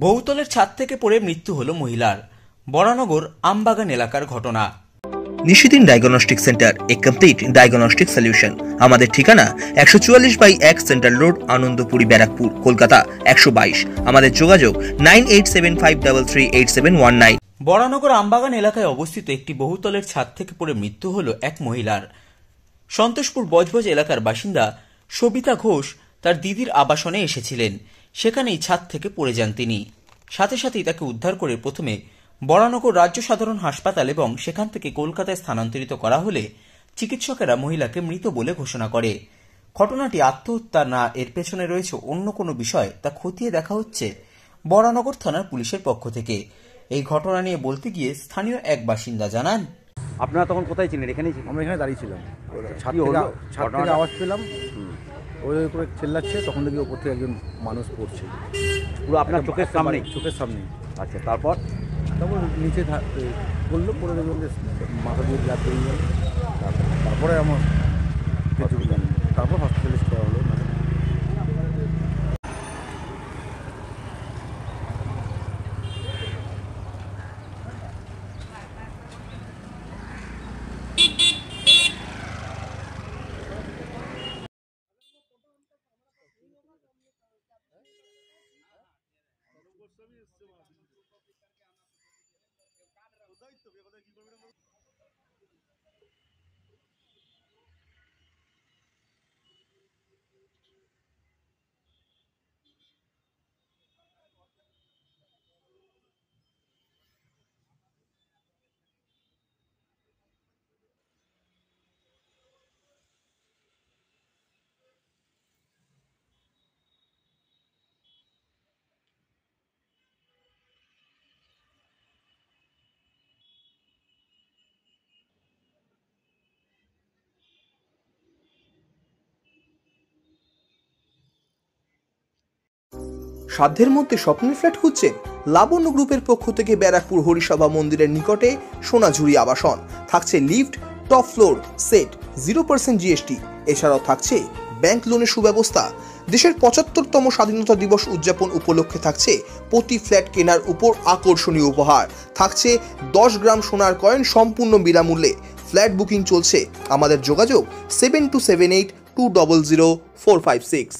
বহুতলের ছাদ থেকে পড়ে মৃত্যু হল মহিলার। বরানগর আমবাগান এলাকার ঘটনা। নিশিদিন ডায়াগনস্টিক সেন্টার, এ কমপ্লিট ডায়াগনস্টিক সলিউশন। আমাদের ঠিকানা 144/1 সেন্ট্রাল রোড, আনন্দপুরি, ব্যারাকপুর, কলকাতা 122। আমাদের যোগাযোগ 9875338719। বরানগর আমবাগান এলাকায় অবস্থিত একটি বহুতলের ছাদ থেকে পড়ে মৃত্যু হল এক মহিলার। সন্তোষপুর বজবজ এলাকার বাসিন্দা সবিতা ঘোষ তার দিদির আবাসনে এসেছিলেন। সেখানেই ছাদ থেকে পড়ে যান তিনি। সাথে সাথেই তাকে উদ্ধার করে প্রথমে বরানগর রাজ্য সাধারণ হাসপাতাল এবং সেখান থেকে কলকাতায় স্থানান্তরিত করা হলে চিকিৎসকেরা মহিলাকে মৃত বলে ঘোষণা করে। ঘটনাটি আত্মহত্যা না এর পেছনে রয়েছে অন্য কোনো বিষয় তা খতিয়ে দেখা হচ্ছে বরানগর থানার পুলিশের পক্ষ থেকে। এই ঘটনা নিয়ে বলতে গিয়ে স্থানীয় এক বাসিন্দা জানান, আপনারা তখন কোথায় ছিলেন? এখানেই ছিলেন? আমরা এখানে দাঁড়িয়েছিলাম, ছাদ থেকে আওয়াজ পেলাম, ওই করে চেল্লাচ্ছে, তখন দেখি ওপর থেকে একজন মানুষ পড়ছে পুরো আপনার চোখের সামনে? চোখের সামনে। আচ্ছা, তারপর নিচে পড়লো, পড়ে দেখলাম যে মাথা দিয়ে ব্লাড বেরিয়ে গেল। তারপরে আমার তারপর হসপিটালাইজ করা হলো। সাধ্যের মধ্যে স্বপ্নের ফ্ল্যাট খুঁজছেন? লাবণ্য গ্রুপের পক্ষ থেকে ব্যারাকপুর হরিসভা মন্দিরের নিকটে সোনাঝুরি আবাসন। থাকছে lift, top floor, set, 0% GST. এছাড়াও থাকছে ব্যাংক লোনের সুব্যবস্থা। দেশের 75তম স্বাধীনতা দিবস উদযাপন উপলক্ষে থাকছে প্রতি ফ্ল্যাট কেনার উপর আকর্ষণীয় উপহার। থাকছে 10 গ্রাম সোনার কয়েন সম্পূর্ণ বিনামূল্যে। ফ্ল্যাট বুকিং চলছে। আমাদের যোগাযোগ 7278200456।